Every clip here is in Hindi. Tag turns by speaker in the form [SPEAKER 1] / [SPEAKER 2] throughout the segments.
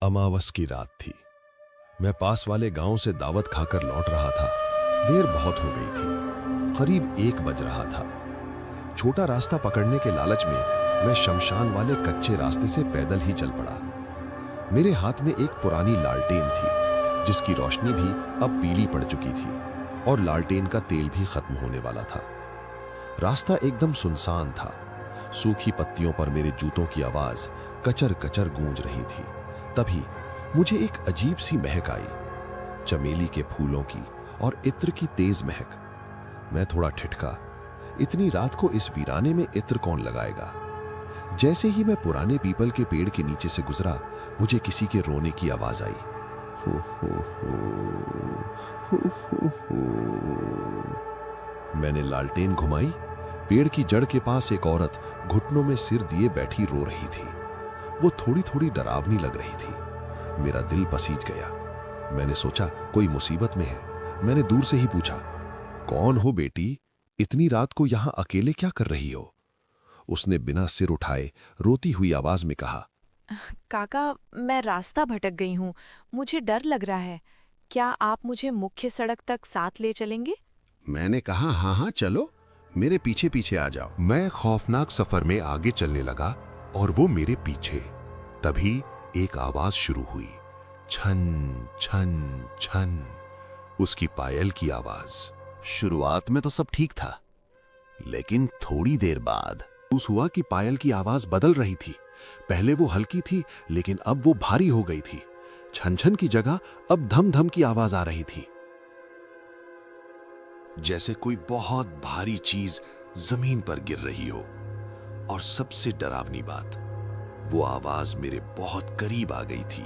[SPEAKER 1] अमावस की रात थी। मैं पास वाले गांव से दावत खाकर लौट रहा था। देर बहुत हो गई थी, करीब 1 बज रहा था। छोटा रास्ता पकड़ने के लालच में मैं शमशान वाले कच्चे रास्ते से पैदल ही चल पड़ा। मेरे हाथ में एक पुरानी लालटेन थी, जिसकी रोशनी भी अब पीली पड़ चुकी थी और लालटेन का तेल भी खत्म होने वाला था। रास्ता एकदम सुनसान था। सूखी पत्तियों पर मेरे जूतों की आवाज कचर कचर गूंज रही थी। तभी मुझे एक अजीब सी महक आई, चमेली के फूलों की और इत्र की तेज महक। मैं थोड़ा ठिठका। इतनी रात को इस वीराने में इत्र कौन लगाएगा? जैसे ही मैं पुराने पीपल के पेड़ के नीचे से गुजरा, मुझे किसी के रोने की आवाज आई। हो हो हो, हो हो। मैंने लालटेन घुमाई। पेड़ की जड़ के पास एक औरत घुटनों में सिर दिए बैठी रो रही थी। वो थोड़ी थोड़ी डरावनी लग रही थी। मेरा दिल पसीज गया। मैंने सोचा कोई मुसीबत में है। मैंने दूर से ही पूछा, कौन हो बेटी? इतनी रात को यहां अकेले क्या कर रही हो? उसने बिना सिर उठाए रोती हुई आवाज में कहा,
[SPEAKER 2] काका, मैं रास्ता भटक गई हूँ। मुझे डर लग रहा है। क्या आप मुझे मुख्य सड़क तक साथ ले चलेंगे?
[SPEAKER 3] मैंने कहा, हाँ हाँ चलो, मेरे पीछे पीछे आ जाओ।
[SPEAKER 4] मैं खौफनाक सफर में आगे चलने लगा और वो मेरे पीछे। तभी एक आवाज शुरू हुई, छन छन छन, उसकी पायल की आवाज।
[SPEAKER 3] शुरुआत में तो सब ठीक था, लेकिन थोड़ी देर बाद
[SPEAKER 1] महसूस हुआ कि पायल की आवाज बदल रही थी। पहले वो हल्की थी, लेकिन अब वो भारी हो गई थी। छन छन की जगह अब धम धम की आवाज आ रही थी,
[SPEAKER 3] जैसे कोई बहुत भारी चीज जमीन पर गिर रही हो। और सबसे डरावनी बात, वो आवाज मेरे बहुत करीब आ गई थी।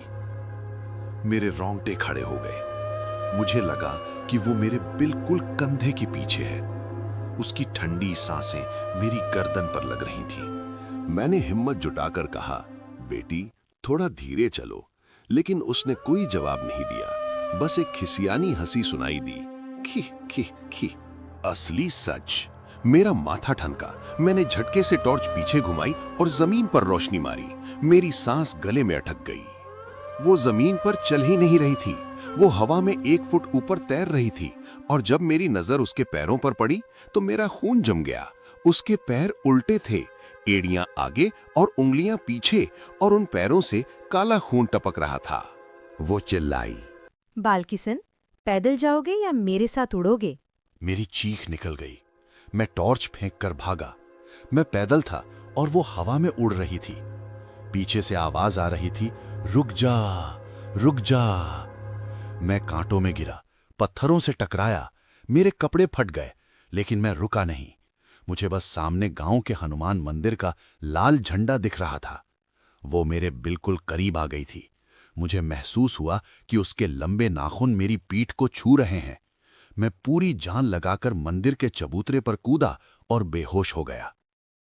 [SPEAKER 3] मेरे रोंगटे खड़े हो गए। मुझे लगा कि वो मेरे बिल्कुल कंधे के पीछे है। उसकी ठंडी सांसें मेरी गर्दन पर लग रही थी।
[SPEAKER 1] मैंने हिम्मत जुटाकर कहा, बेटी थोड़ा धीरे चलो। लेकिन उसने कोई जवाब नहीं दिया, बस एक खिसियानी हंसी सुनाई दी, खी खी खी।
[SPEAKER 3] असली सच, मेरा माथा ठनका। मैंने झटके से टॉर्च पीछे घुमाई और जमीन पर रोशनी मारी। मेरी सांस गले में अटक गई। वो जमीन पर चल ही नहीं रही थी, वो हवा में 1 फुट ऊपर तैर रही थी। और जब मेरी नजर उसके पैरों पर पड़ी तो मेरा खून जम गया। उसके पैर उल्टे थे, एड़ियां आगे और उंगलियां पीछे, और उन पैरों से काला खून टपक रहा था।
[SPEAKER 4] वो चिल्लाई।
[SPEAKER 2] बालकिशन, पैदल जाओगे या मेरे साथ उड़ोगे?
[SPEAKER 3] मेरी चीख निकल गई। मैं टॉर्च फेंककर भागा। मैं पैदल था और वो हवा में उड़ रही थी। पीछे से आवाज आ रही थी, रुक जा, रुक जा। मैं कांटों में गिरा, पत्थरों से टकराया। मेरे कपड़े फट गए, लेकिन मैं रुका नहीं। मुझे बस सामने गांव के हनुमान मंदिर का लाल झंडा दिख रहा था। वो मेरे बिल्कुल करीब आ गई थी। मुझे महसूस हुआ कि उसके लंबे नाखून मेरी पीठ को छू रहे हैं। मैं पूरी जान लगाकर मंदिर के चबूतरे पर कूदा और बेहोश हो गया।